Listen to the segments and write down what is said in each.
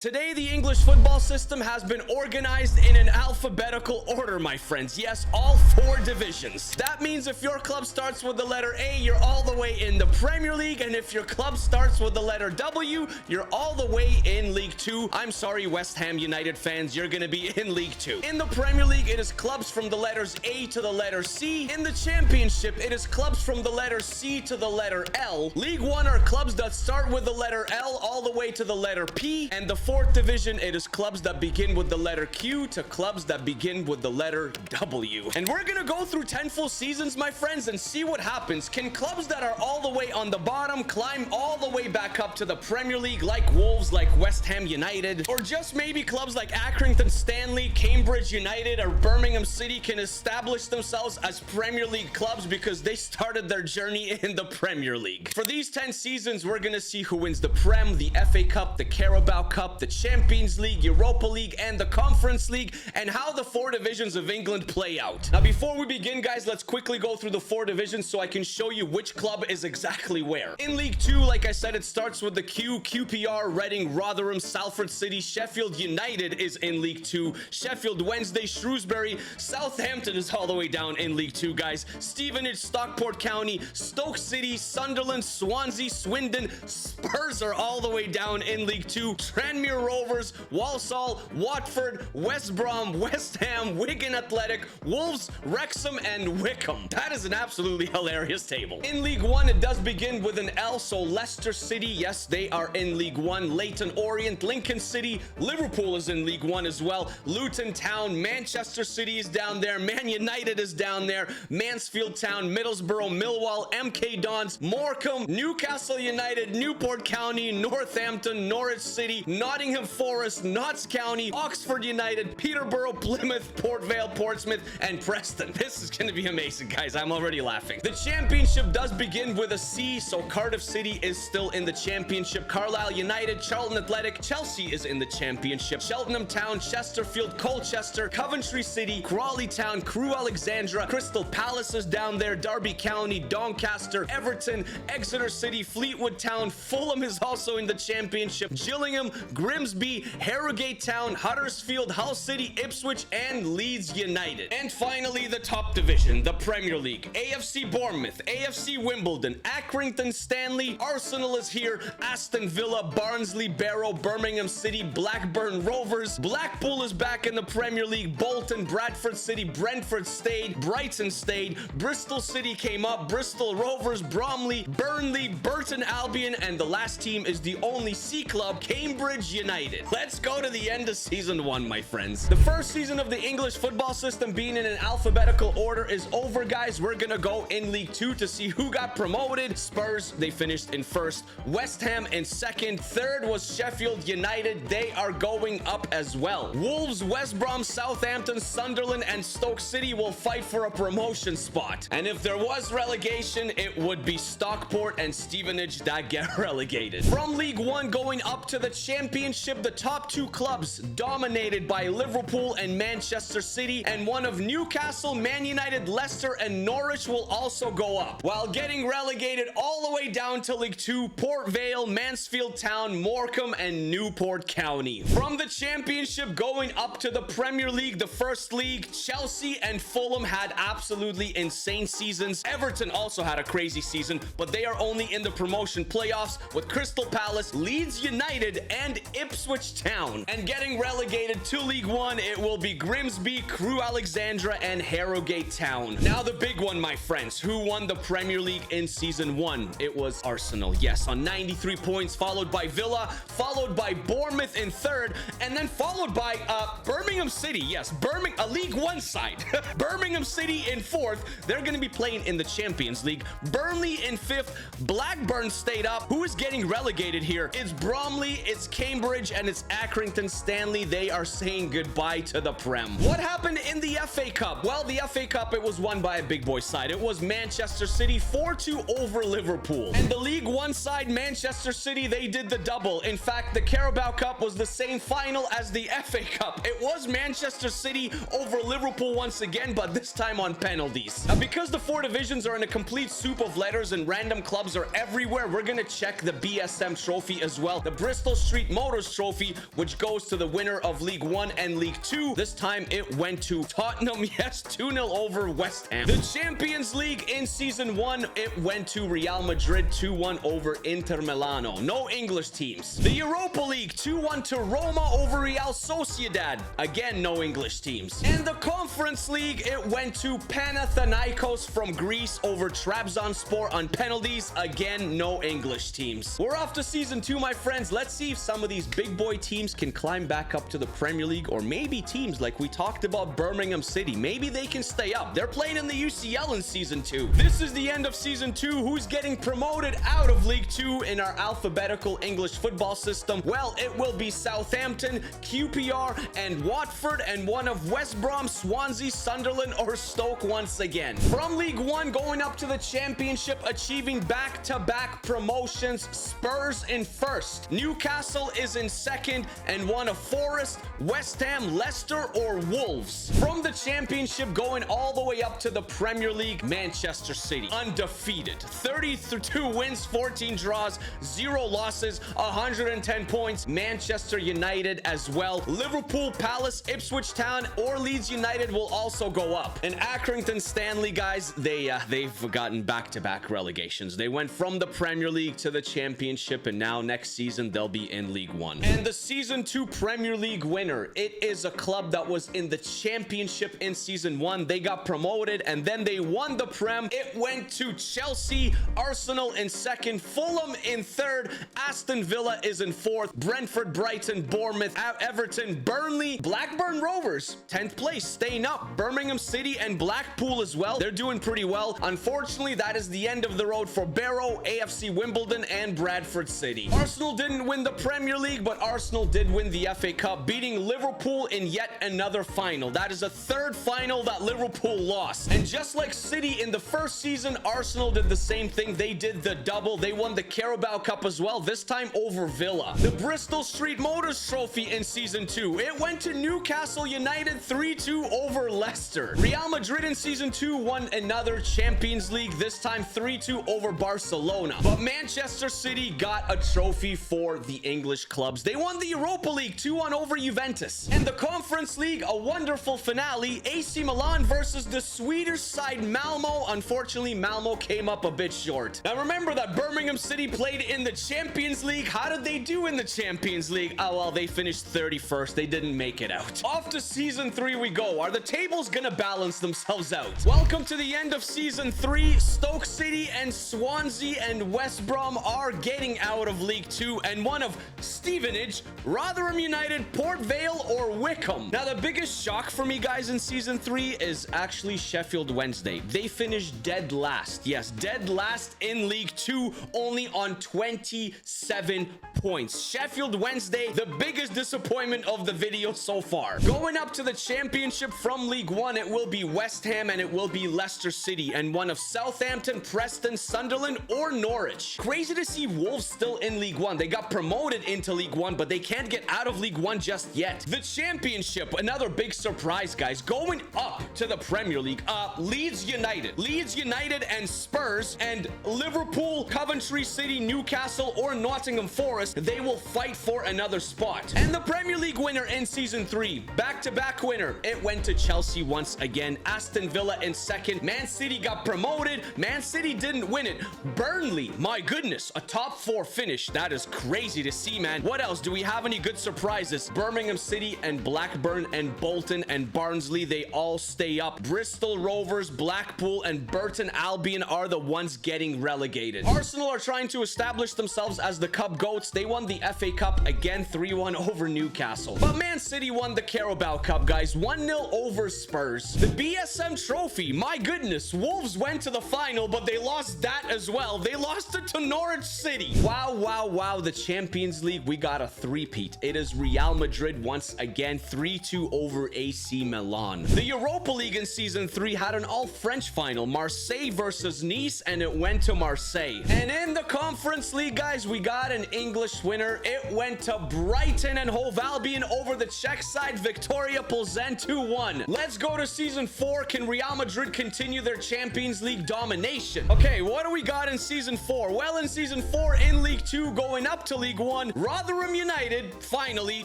Today, the English football system has been organized in an alphabetical order, my friends. Yes, all 4 divisions. That means if your club starts with the letter A, you're all the way in the Premier League. And if your club starts with the letter W, you're all the way in League 2. I'm sorry, West Ham United fans, you're going to be in League 2. In the Premier League, it is clubs from the letters A to the letter C. In the Championship, it is clubs from the letter C to the letter L. League 1 are clubs that start with the letter L all the way to the letter P. And the 4th division, it is clubs that begin with the letter Q to clubs that begin with the letter W. And we're gonna go through 10 full seasons, my friends, and see what happens. Can clubs that are all the way on the bottom climb all the way back up to the Premier League, like Wolves, like West Ham United? Or just maybe clubs like Accrington Stanley, Cambridge United, or Birmingham City can establish themselves as Premier League clubs because they started their journey in the Premier League. For these 10 seasons, we're gonna see who wins the Prem, the FA Cup, the Carabao Cup, the Champions League, Europa League, and the Conference League, and how the 4 divisions of England play out. Now, before we begin, guys, let's quickly go through the 4 divisions so I can show you which club is exactly where. In League 2, like I said, it starts with the Q, QPR, Reading, Rotherham, Salford City, Sheffield United is in League 2, Sheffield Wednesday, Shrewsbury, Southampton is all the way down in League 2, guys, Stevenage, Stockport County, Stoke City, Sunderland, Swansea, Swindon, Spurs are all the way down in League 2, Tranmere Rovers, Walsall, Watford, West Brom, West Ham, Wigan Athletic, Wolves, Wrexham, and Wickham. That is an absolutely hilarious table. In League 1, it does begin with an L, so Leicester City, yes, they are in League 1. Leyton Orient, Lincoln City, Liverpool is in League 1 as well. Luton Town, Manchester City is down there. Man United is down there. Mansfield Town, Middlesbrough, Millwall, MK Dons, Morecambe, Newcastle United, Newport County, Northampton, Norwich City, Nottingham Forest, Notts County, Oxford United, Peterborough, Plymouth, Port Vale, Portsmouth, and Preston. This is going to be amazing, guys. I'm already laughing. The Championship does begin with a C, so Cardiff City is still in the Championship. Carlisle United, Charlton Athletic, Chelsea is in the Championship. Cheltenham Town, Chesterfield, Colchester, Coventry City, Crawley Town, Crewe Alexandra, Crystal Palace is down there, Derby County, Doncaster, Everton, Exeter City, Fleetwood Town, Fulham is also in the Championship, Gillingham, Grimsby, Harrogate Town, Huddersfield, Hull City, Ipswich, and Leeds United. And finally, the top division, the Premier League. AFC Bournemouth, AFC Wimbledon, Accrington Stanley, Arsenal is here, Aston Villa, Barnsley, Barrow, Birmingham City, Blackburn Rovers, Blackpool is back in the Premier League, Bolton, Bradford City, Brentford stayed, Brighton stayed, Bristol City came up, Bristol Rovers, Bromley, Burnley, Burton Albion, and the last team is the only C club, Cambridge United. Let's go to the end of season 1, my friends. The first season of the English football system being in an alphabetical order is over, guys. We're gonna go in League 2 to see who got promoted. Spurs, they finished in 1st. West Ham in 2nd. 3rd was Sheffield United. They are going up as well. Wolves, West Brom, Southampton, Sunderland, and Stoke City will fight for a promotion spot. And if there was relegation, it would be Stockport and Stevenage that get relegated. From League 1 going up to the Championship, the top 2 clubs dominated by Liverpool and Manchester City, and one of Newcastle, Man United, Leicester, and Norwich will also go up, while getting relegated all the way down to League 2, Port Vale, Mansfield Town, Morecambe, and Newport County. From the Championship going up to the Premier League, the First League, Chelsea and Fulham had absolutely insane seasons. Everton also had a crazy season, but they are only in the promotion playoffs with Crystal Palace, Leeds United, and Ipswich Town. And getting relegated to League 1, it will be Grimsby, Crewe Alexandra, and Harrogate Town. Now the big one, my friends. Who won the Premier League in season 1? It was Arsenal, yes, on 93 points, followed by Villa, followed by Bournemouth in 3rd, and then followed by Birmingham City, yes, a League 1 side. Birmingham City in 4th. They're going to be playing in the Champions League. Burnley in 5th. Blackburn stayed up. Who is getting relegated here? It's Bromley, it's Cambridge, and it's Accrington Stanley. They are saying goodbye to the Prem. What happened in the FA Cup? Well, the FA Cup, it was won by a big boy side. It was Manchester City 4-2 over Liverpool. And the League 1 side, Manchester City, they did the double. In fact, the Carabao Cup was the same final as the FA Cup. It was Manchester City over Liverpool once again, but this time on penalties. Now, because the 4 divisions are in a complete soup of letters and random clubs are everywhere, we're gonna check the BSM trophy as well. The Bristol Street Motor Motors Trophy, which goes to the winner of League 1 and League 2. This time it went to Tottenham. Yes, 2-0 over West Ham. The Champions League in Season 1, it went to Real Madrid, 2-1 over Inter Milano. No English teams. The Europa League, 2-1 to Roma over Real Sociedad. Again, no English teams. And the Conference League, it went to Panathinaikos from Greece over Trabzonspor on penalties. Again, no English teams. We're off to Season 2, my friends. Let's see if some of these big boy teams can climb back up to the Premier League, or maybe teams like we talked about Birmingham City. Maybe they can stay up. They're playing in the UCL in Season 2. This is the end of Season 2. Who's getting promoted out of League 2 in our alphabetical English football system? Well, it will be Southampton, QPR, and Watford, and one of West Brom, Swansea, Sunderland, or Stoke once again. From League 1 going up to the Championship, achieving back-to-back promotions, Spurs in first, Newcastle is in second, and one of Forest, West Ham, Leicester, or Wolves. From the Championship going all the way up to the Premier League, Manchester City, undefeated, 32 wins, 14 draws, 0 losses, 110 points. Manchester United as well. Liverpool, Palace, Ipswich Town, or Leeds United will also go up. And Accrington Stanley, guys, they've gotten back-to-back relegations. They went from the Premier League to the Championship, and now next season they'll be in League 1. And the Season 2 Premier League winner, it is a club that was in the Championship in Season 1. They got promoted and then they won the Prem. It went to Chelsea, Arsenal in second, Fulham in third, Aston Villa is in fourth, Brentford, Brighton, Bournemouth, Everton, Burnley, Blackburn Rovers, 10th place, staying up. Birmingham City and Blackpool as well. They're doing pretty well. Unfortunately, that is the end of the road for Barrow, AFC Wimbledon, and Bradford City. Arsenal didn't win the Premier League, but Arsenal did win the FA Cup, beating Liverpool in yet another final. That is a third final that Liverpool lost. And just like City in the first season, Arsenal did the same thing. They did the double. They won the Carabao Cup as well, this time over Villa. The Bristol Street Motors Trophy in Season 2, it went to Newcastle United, 3-2 over Leicester. Real Madrid in Season 2 won another Champions League, this time 3-2 over Barcelona. But Manchester City got a trophy for the English clubs. They won the Europa League, 2-1 over Juventus. And the Conference League, a wonderful finale, AC Milan versus the Swedish side Malmo. Unfortunately, Malmo came up a bit short. Now remember that Birmingham City played in the Champions League. How did they do in the Champions League? Oh, well, they finished 31st. They didn't make it out. Off to Season 3 we go. Are the tables gonna balance themselves out? Welcome to the end of Season 3. Stoke City and Swansea and West Brom are getting out of League 2, and one of Stevenage, Rotherham United, Port Vale, or Wickham. Now, the biggest shock for me, guys, in Season 3 is actually Sheffield Wednesday. They finished dead last. Yes, dead last in League 2, only on 27 points. Sheffield Wednesday, the biggest disappointment of the video so far. Going up to the Championship from League 1, it will be West Ham and it will be Leicester City, and one of Southampton, Preston, Sunderland, or Norwich. Crazy to see Wolves still in League 1. They got promoted into League 1, but they can't get out of League 1 just yet. The Championship, another big surprise, guys. Going up to the Premier League, Leeds United and Spurs, and Liverpool, Coventry City, Newcastle, or Nottingham Forest, they will fight for another spot. And the Premier League winner in Season 3, back-to-back winner, it went to Chelsea once again. Aston Villa in second. Man City got promoted. Man City didn't win it. Burnley, my goodness, a top 4 finish. That is crazy to see, man. What else? Do we have any good surprises? Birmingham City and Blackburn and Bolton and Barnsley, they all stay up. Bristol Rovers, Blackpool, and Burton Albion are the ones getting relegated. Arsenal are trying to establish themselves as the Cup GOATs. They won the FA Cup again, 3-1 over Newcastle. But Man City won the Carabao Cup, guys, 1-0 over Spurs. The BSM Trophy, my goodness, Wolves went to the final, but they lost that as well. They lost it to Norwich City. Wow, wow, wow. The Champions League, we got a three-peat. It is Real Madrid once again, 3-2 over AC Milan. The Europa League in Season 3 had an all-French final, Marseille versus Nice, and it went to Marseille. And in the Conference League, guys, we got an English winner. It went to Brighton and Hove Albion win over the Czech side. Victoria Plzeň 2-1. Let's go to season 4. Can Real Madrid continue their Champions League domination? Okay, what do we got in season 4? Well, in season 4 in League 2, going up to League 1, Rotherham United, finally,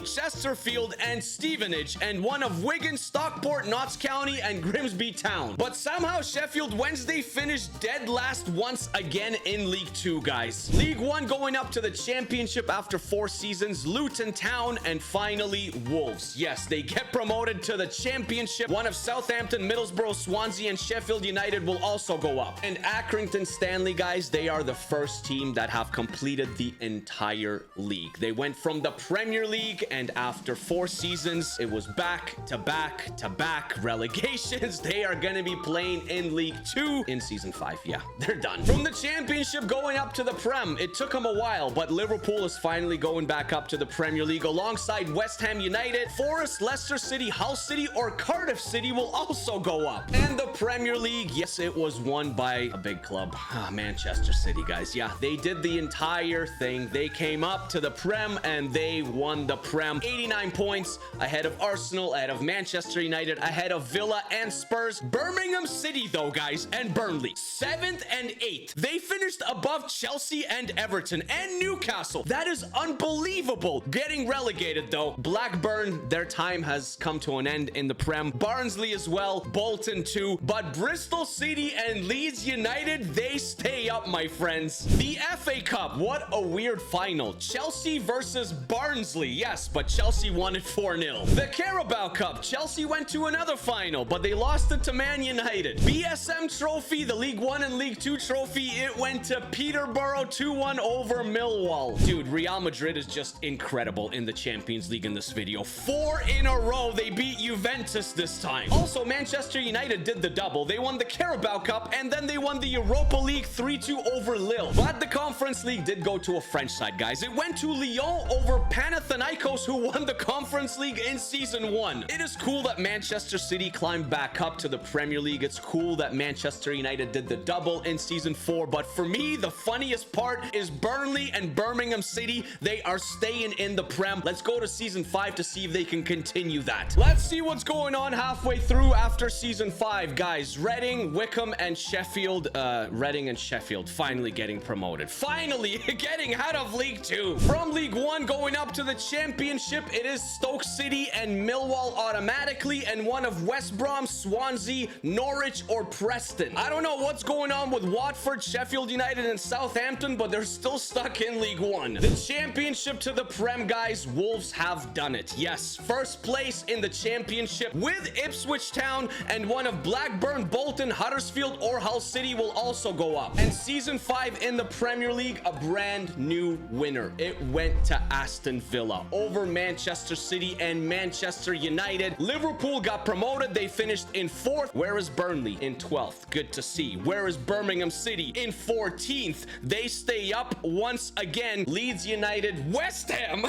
Chesterfield and Stevenage, and one of Wigan, Stockport, Notts County, and Grimsby Town. But somehow Sheffield Wednesday finished dead last once again in League 2, guys. League 1 going up to the Championship after 4 seasons, Luton Town, and finally Wolves. Yes, they get promoted to the Championship. One of Southampton, Middlesbrougugh, Swansea, and Sheffield United will also go up. And Accrington Stanley, guys, they are the first team that have completed the entire league. They went from the Premier League, and after 4 seasons, it was back to back to back relegations. They are going to be playing in League 2 in season 5. Yeah, they're done. From the Championship going up to the Prem, it took them a while, but Liverpool is finally going back up to the Premier League alongside West Ham United. Forest, Leicester City, Hull City, or Cardiff City will also go up. And the Premier League, yes, it was won by a big club, Manchester City, guys. Yeah, they did the entire thing. They came up to the Prem and they won the Prem. 89 points ahead of Arsenal, ahead of Manchester United, ahead of Villa and Spurs. Birmingham City, though, guys, and Burnley, 7th and 8th. They finished above Chelsea and Everton and Newcastle. That is unbelievable. Getting relegated, though. Blackburn, their time has come to an end in the Prem. Barnsley as well. Bolton too. But Bristol City and Leeds United, they stay up, my friends. The FA Cup, what a weird final. Chelsea versus Barnsley. Yes, but Chelsea won it 4-0. The Carabao Cup, Chelsea went to another final, but they lost it to Man United. BSM Trophy, the League 1 and League 2 trophy, it went to Peterborough 2-1 over Millwall. Dude, Real Madrid is just incredible in the Champions League in this video. 4 in a row, they beat Juventus this time. Also, Manchester United did the double. They won the Carabao Cup, and then they won the Europa League 3-2 over Lille. But the Conference League did go to a French side, guys. It went to Lyon over Panathinaikos, who won the Conference League in season 1. It is cool that Manchester City climbed back up to the Premier League. It's cool that Manchester United did the double in season 4. But for me, the funniest part is Burnley and Birmingham City. They are staying in the Prem. Let's go to season 5 to see if they can continue that. Let's see what's going on halfway through after season 5, guys. Reading, Wickham, and Sheffield. Reading and Sheffield finally getting promoted. Finally getting out of League 2. From League 1 going up to the Championship, it is Stoke City and Millwall automatically, and one of West Brom, Swansea, Norwich, or Preston. I don't know what's going on with Watford, Sheffield United, and Southampton, but they're still stuck in League 1. The Championship to the Prem, guys, Wolves have done it. Yes, first place in the Championship with Ipswich Town, and one of Blackburn, Bolton, Huddersfield, or Hull City will also go up. And season 5 in the Premier League, a brand new winner. It went to Aston Villa over Manchester City and Manchester United. Liverpool got promoted. They finished in 4th. Where is Burnley? In 12th. Good to see. Where is Birmingham City? In 14th. They stay up once again. Leeds United, West Ham,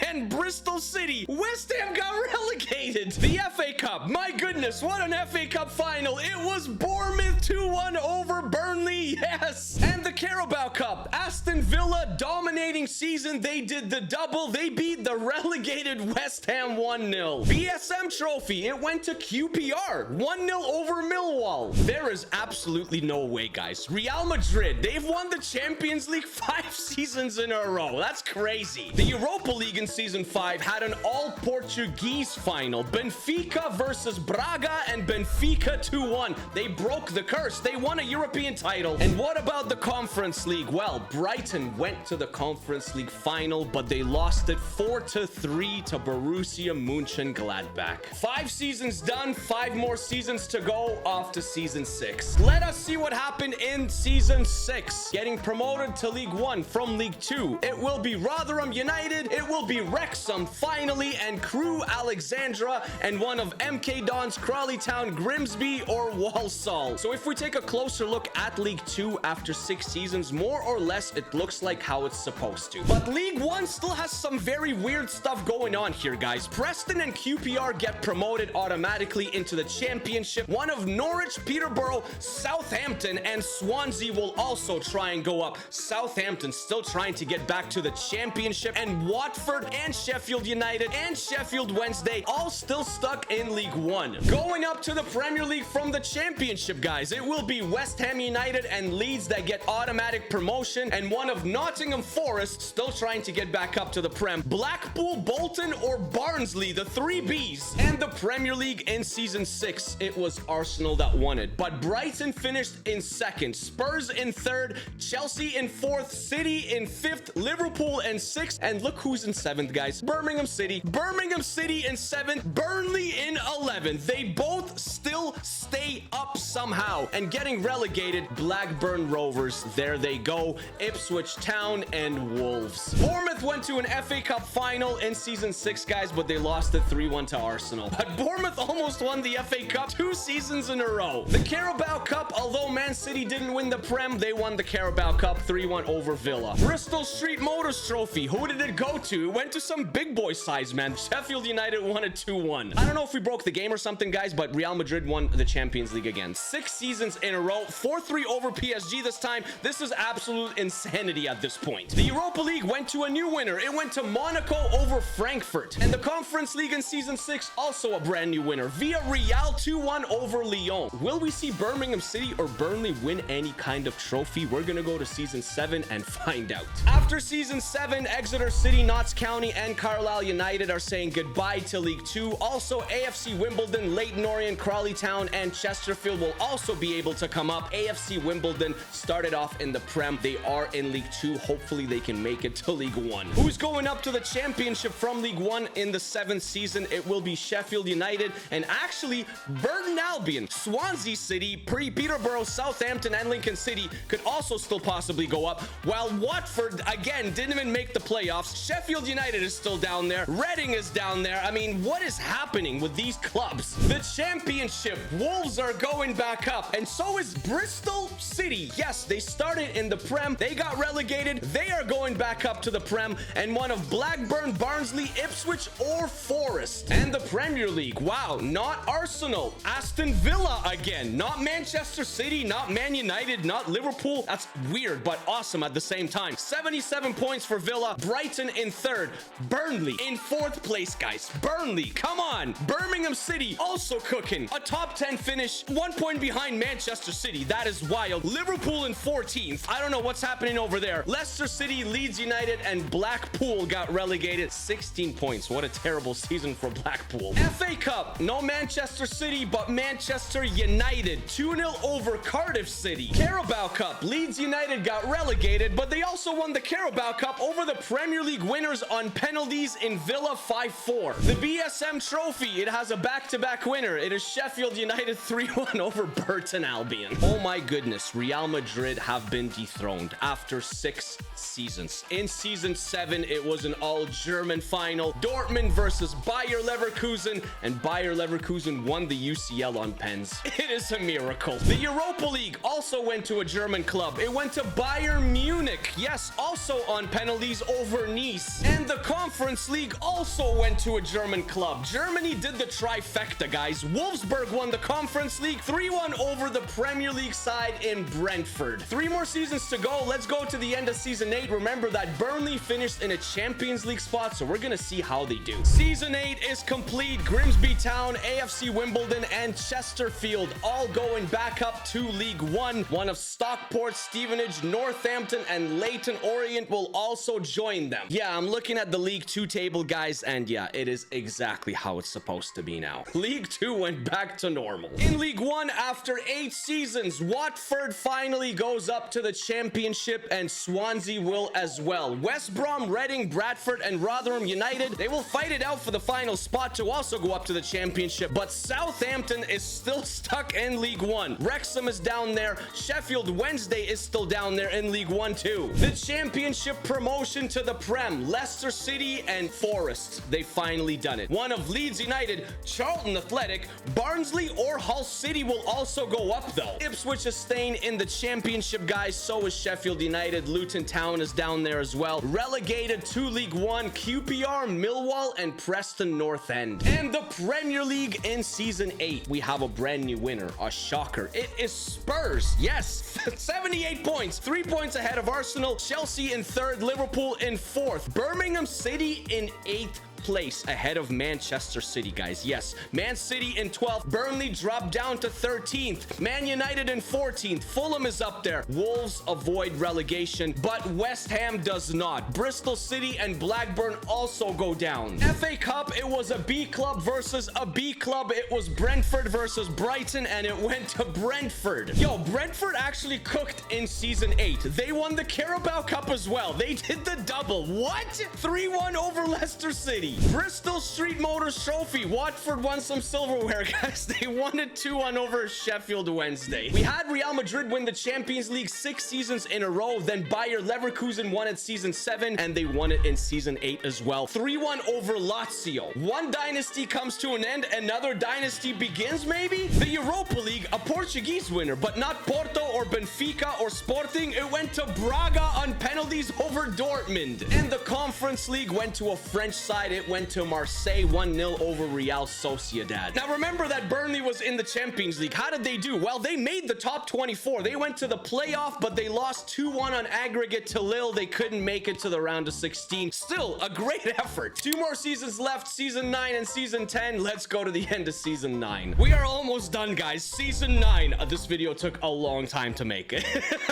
and Bristol City. West Ham got relegated. The FA Cup. My goodness, what an FA Cup final. It was Bournemouth 2-1 over Burnley. Yes. And the Carabao Cup. Aston Villa dominating season. They did the double. They beat the relegated West Ham 1-0. BSM Trophy. It went to QPR. 1-0 over Millwall. There is absolutely no way, guys. Real Madrid, they've won the Champions League 5 seasons in a row. That's crazy. The Europa League in season 5 had an all-Portuguese final. Benfica versus Braga, and Benfica 2-1. They broke the curse. They won a European title. And what about the Conference League? Well, Brighton went to the Conference League final, but they lost it 4-3 to Borussia Mönchengladbach. 5 seasons done, 5 more seasons to go, off to season 6. Let us see what happened in season 6. Getting promoted to League 1 from League 2. It will be Rotherham United, it will be Wrexham finally, and Crewe Alexandra, and one of MK Dons, Crawley Town, Grimsby, or Walsall. So if we take a closer look at League 2 after 6 seasons, more or less it looks like how it's supposed to. But League 1 still has some very weird stuff going on here, guys. Preston and QPR get promoted automatically into the Championship. One of Norwich, Peterborough, Southampton, and Swansea will also try and go up. Southampton still trying to get back to the Championship, and Watford and Sheffield United, and Sheffield Wednesday all still stuck in League One. Going up to the Premier League from the Championship, guys, it will be West Ham United and Leeds that get automatic promotion, and one of Nottingham Forest still trying to get back up to the Prem. Blackpool, Bolton, or Barnsley, the 3 Bs. And the Premier League in Season 6, it was Arsenal that won it. But Brighton finished in 2nd, Spurs in 3rd, Chelsea in 4th, City in 5th, Liverpool in 6th, and look who's in 7th, guys. Birmingham City. Birmingham City in 7th, Burnley in 11th. They both still stay up somehow. And getting relegated, Blackburn Rovers. There they go. Ipswich Town and Wolves. Bournemouth went to an FA Cup final in Season 6, guys, but they lost it 3-1 to Arsenal. But Bournemouth almost won the FA Cup 2 seasons in a row. The Carabao Cup, although Man City didn't win the Prem, they won the Carabao Cup 3-1 over Villa. Bristol Street Motors Trophy, who did it go to? It went to some big boy size, man. Sheffield United won it 2-1. I don't know if we broke the game or something, guys, but Real Madrid won the Champions League again. 6 seasons in a row, 4-3 over PSG this time. This is absolute insanity at this point. The Europa League went to a new winner. It went to Monaco over Frankfurt. And the Conference League in Season 6, also a brand new winner. Villarreal 2-1 over Lyon. Will we see Birmingham City or Burnley win any kind of trophy? We're gonna go to Season 7 and find out. After Season 7, Exeter City, Notts County, and Carlisle United are saying goodbye to League 2. Also, AFC Wimbledon, Leyton Orient, Crawley Town, and Chesterfield will also be able to come up. AFC Wimbledon started off in the Prem. They are in League 2. Hopefully, they can make it to League 1. Who's going up to the Championship from League 1 in the 7th season? It will be Sheffield United and actually Burton Albion. Swansea City, Peterborough, Southampton, and Lincoln City could also still possibly go up, while Watford, again, didn't even make the playoffs. Sheffield United is still down there. Reading is down there. I mean, what is happening with these clubs? The Championship, Wolves are going back up, and so is Bristol City. Yes, they started in the Prem. They got relegated. They are going back up to the Prem, and one of Blackburn, Barnsley, Ipswich, or Forest. And the Premier League, wow, not Arsenal, Aston Villa again, not Manchester City, not Man United, not Liverpool. That's weird, but awesome at the same time. 77 points for Villa. Brighton in 3rd. Burnley in 4th place, guys. Burnley, come on. Birmingham City also cooking. A top 10 finish, 1 point behind Manchester City. That is wild. Liverpool in 14th. I don't know what's happening over there. Leicester City, Leeds United, and Blackpool got relegated. 16 points. What a terrible season for Blackpool. FA Cup, no Manchester City, but Manchester United. 2-0 over Cardiff City. Carabao Cup, Leeds United got relegated, but they also won the Carabao Cup over the Premier League winners on penalties in Villa 5-4. The BSM Trophy, it has a back-to-back winner. It is Sheffield United 3-1 over Burton Albion. Oh my goodness, Real Madrid have been dethroned after 6 seasons. In Season 7, it was an all-German final. Dortmund versus Bayer Leverkusen, and Bayer Leverkusen won the UCL on pens. It is a miracle. The Europa League also went to a German club. It went to Bayern Munich. Yes, also on penalties over Nice. And the Conference League also went to a German club. Germany did the trifecta, guys. Wolfsburg won the Conference League 3-1 over the Premier League side in Brentford. 3 more seasons to go. Let's go to the end of Season 8. Remember that Burnley finished in a Champions League spot, so we're gonna see how they do. Season 8 is complete. Grimsby Town, AFC Wimbledon, and Chesterfield all going back up to League 1. One of Stockport, Stevenage, Northampton, and Leyton Orient will also join them. Yeah, I'm looking at the League 2 table, guys, and yeah, it is exactly how it's supposed to be now. League 2 went back to normal. In League 1, after 8 seasons, Watford finally goes up to the Championship, and Swansea will as well. West Brom, Reading, Bradford, and Rotherham United, they will fight it out for the final spot to also go up to the Championship, but Southampton is still stuck in League 1. Wrexham is down there. Sheffield Wednesday is still down there in League 1 too. The Championship promotion to the Prem, Leicester City and Forest, they finally done it. One of Leeds United, Charlton Athletic, Barnsley, or Hull City will also go up though. Ipswich is staying in the Championship, guys. So is Sheffield United. Luton Town is down there as well. Relegated to League 1, QPR, Millwall, and Preston North End. And the Premier League in Season 8, we have a brand new winner, a shocker. It is Spurs. Yes, 78 points, 3 points ahead of Arsenal. Chelsea in 3rd, Liverpool in 4th, Birmingham City in 8th place ahead of Manchester City, guys. Yes, Man City in 12th. Burnley dropped down to 13th. Man United in 14th. Fulham is up there. Wolves avoid relegation, but West Ham does not. Bristol City and Blackburn also go down. FA Cup, it was a B club versus a B club. It was Brentford versus Brighton, and it went to Brentford. Yo, Brentford actually cooked in season 8. They won the Carabao Cup as well. They did the double. What? 3-1 over Leicester City. Bristol Street Motors Trophy. Watford won some silverware, guys. They won it 2-1 over Sheffield Wednesday. We had Real Madrid win the Champions League 6 seasons in a row. Then Bayer Leverkusen won it season 7, and they won it in season 8 as well. 3-1 over Lazio. One dynasty comes to an end, another dynasty begins, maybe? The Europa League, a Portuguese winner, but not Porto or Benfica or Sporting. It went to Braga on penalties over Dortmund. And the Conference League went to a French side. It went to Marseille 1-0 over Real Sociedad. Now remember that Burnley was in the Champions League. How did they do? Well, they made the top 24. They went to the playoff, but they lost 2-1 on aggregate to Lille. They couldn't make it to the round of 16. Still a great effort. 2 more seasons left, season 9 and season 10. Let's go to the end of season 9. We are almost done, guys. Season 9. This video took a long time to make it.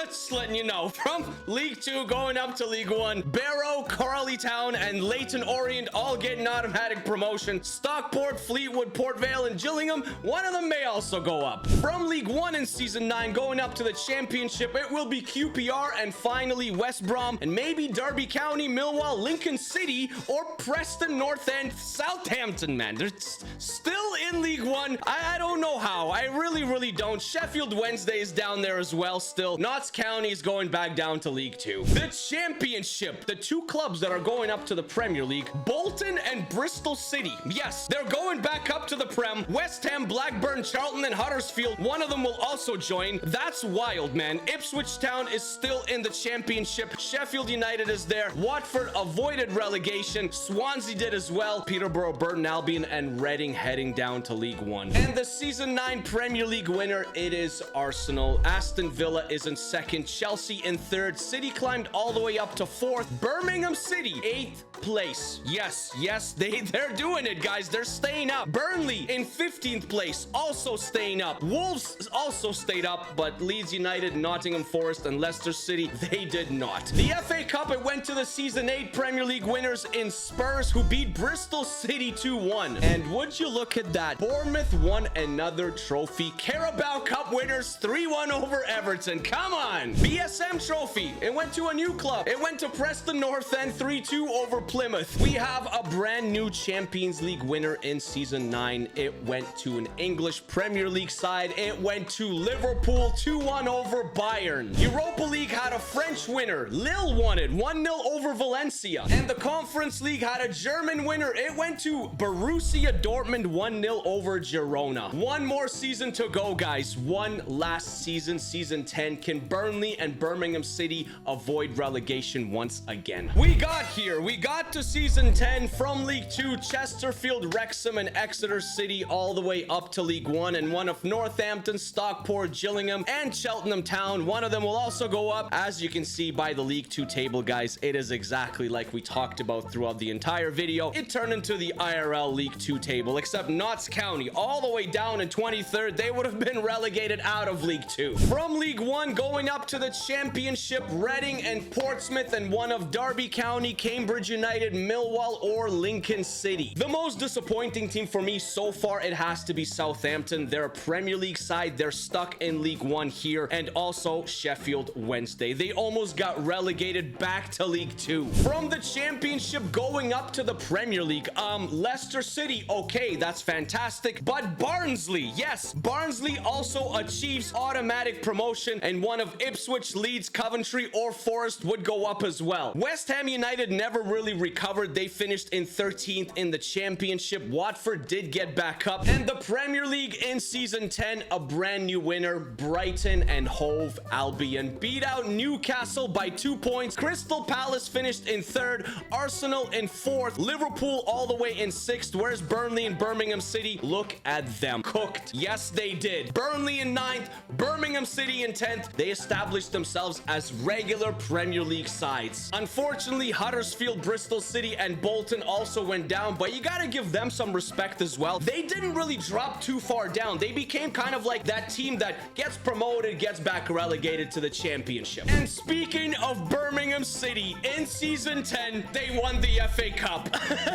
Just letting you know. From League 2 going up to League 1, Barrow, Crawley Town, and Leyton Orient all getting automatic promotion. Stockport, Fleetwood, Port Vale, and Gillingham, one of them may also go up. From League 1 in season 9 going up to the Championship, it will be QPR and finally West Brom, and maybe Derby County, Millwall, Lincoln City, or Preston North End, Southampton, man. They're still in League 1. I don't know how. I really don't. Sheffield Wednesday is down there as well still. Notts County is going back down to League 2. The Championship, the 2 clubs that are going up to the Premier League, Bolton and Bristol City. Yes, they're going back up to the Prem. West Ham, Blackburn, Charlton, and Huddersfield, one of them will also join. That's wild, man. Ipswich Town is still in the Championship. Sheffield United is there. Watford avoided relegation. Swansea did as well. Peterborough, Burton Albion, and Reading heading down to League 1. And the season 9 Premier League winner, it is Arsenal. Aston Villa is in 2nd. Chelsea in 3rd. City climbed all the way up to 4th. Birmingham City, 8th place. Yes, they're doing it, guys. They're staying up. Burnley in 15th place, also staying up. Wolves also stayed up, but Leeds United, Nottingham Forest, and Leicester City, they did not. The FA Cup, it went to the season 8 Premier League winners in Spurs, who beat Bristol City 2-1. And would you look at that? Bournemouth won another trophy. Carabao Cup winners 3-1 over Everton. Come on. BSM trophy, it went to a new club. It went to Preston North End 3-2 over Plymouth. We have a brand new Champions League winner in season 9. It went to an English Premier League side. It went to Liverpool 2-1 over Bayern. Europa League had a French winner. Lille won it 1-0 over Valencia. And the Conference League had a German winner. It went to Borussia Dortmund 1-0 over Girona. One more season to go, guys. One last season, season 10. Can Burnley and Birmingham City avoid relegation once again? We got to season 10. From League 2, Chesterfield, Wrexham, and Exeter City all the way up to League 1, and one of Northampton, Stockport, Gillingham, and Cheltenham Town. One of them will also go up. As you can see by the League 2 table, guys, it is exactly like we talked about throughout the entire video. It turned into the IRL League 2 table, except Notts County all the way down in 23rd. They would have been relegated out of League 2. From League 1 going up to the Championship, Reading and Portsmouth, and one of Derby County, Cambridge United, Millwall, or Lincoln City. The most disappointing team for me so far, it has to be Southampton. They're a Premier League side. They're stuck in League 1 here. And also Sheffield Wednesday. They almost got relegated back to League 2. From the Championship going up to the Premier League, Leicester City, okay, that's fantastic. But Barnsley, yes, Barnsley also achieves automatic promotion, and one of Ipswich, Leeds, Coventry, or Forest would go up as well. West Ham United never really recovered. They finished in 13th in the Championship. Watford did get back up. And the Premier League in season 10, a brand new winner, Brighton and Hove Albion beat out Newcastle by 2 points. Crystal Palace finished in 3rd, Arsenal in 4th, Liverpool all the way in 6th. Where's Burnley and Birmingham City? Look at them. Cooked. Yes, they did. Burnley in 9th, Birmingham City in 10th. They established themselves as regular Premier League sides. Unfortunately, Huddersfield, Bristol City, and Bolton Wigan also went down, but you gotta give them some respect as well. They didn't really drop too far down. They became kind of like that team that gets promoted, gets back relegated to the championship. And speaking of Birmingham City, in season 10, they won the FA Cup.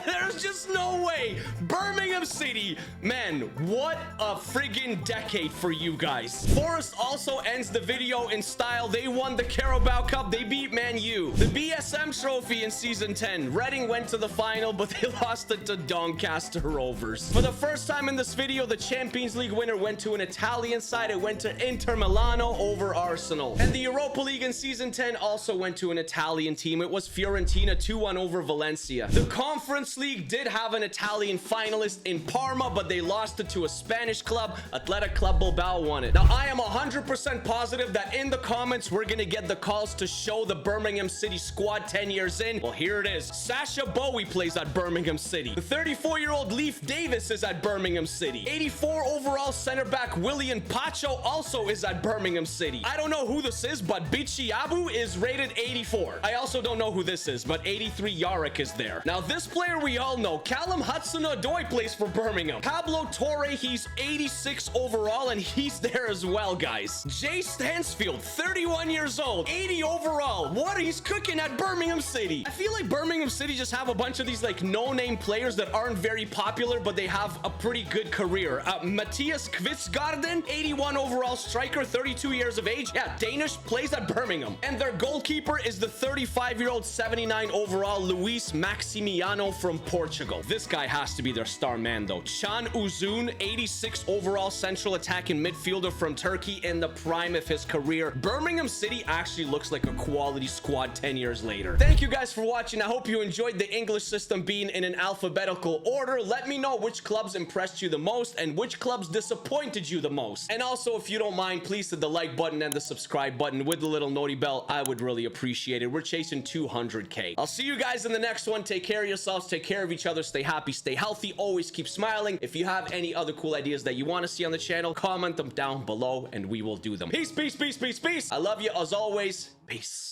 There's just no way. Birmingham City, man, what a friggin' decade for you guys. Forest also ends the video in style. They won the Carabao Cup. They beat Man U. The BSM trophy in season 10. Reading went to the final, but they lost it to Doncaster Rovers. For the first time in this video, the Champions League winner went to an Italian side. It went to Inter Milano over Arsenal. And the Europa League in season 10 also went to an Italian team. It was Fiorentina 2-1 over Valencia. The Conference League did have an Italian finalist in Parma, but they lost it to a Spanish club. Athletic Club Bilbao won it. Now, I am 100% positive that in the comments, we're gonna get the calls to show the Birmingham City squad 10 years in. Well, here it is. Sasha Bowie plays at Birmingham City. The 34-year-old Leif Davis is at Birmingham City. 84 overall center back William Pacho also is at Birmingham City. I don't know who this is, but Bichi Abu is rated 84. I also don't know who this is, but 83 Yarick is there. Now, this player we all know, Callum Hudson-Odoi, plays for Birmingham. Pablo Torre, he's 86 overall, and he's there as well, guys. Jay Stansfield, 31 years old, 80 overall. What? He's cooking at Birmingham City. I feel like Birmingham City just have a bunch of these like no-name players that aren't very popular, but they have a pretty good career. Matthias Kvistgarden, 81 overall striker, 32 years of age. Yeah, Danish, plays at Birmingham. And their goalkeeper is the 35-year-old, 79 overall Luis Maximiano from Portugal. This guy has to be their star man, though. Can Uzun, 86 overall central attacking midfielder from Turkey in the prime of his career. Birmingham City actually looks like a quality squad 10 years later. Thank you guys for watching. I hope you enjoyed the English system being in an alphabetical order. Let me know which clubs impressed you the most and which clubs disappointed you the most. And also, if you don't mind, please hit the like button and the subscribe button with the little noti bell. I would really appreciate it. We're chasing 200K. I'll see you guys in the next one. Take care of yourselves. Take care of each other. Stay happy. Stay healthy. Always keep smiling. If you have any other cool ideas that you want to see on the channel, comment them down below and we will do them. Peace, peace, peace, peace, peace. I love you as always. Peace.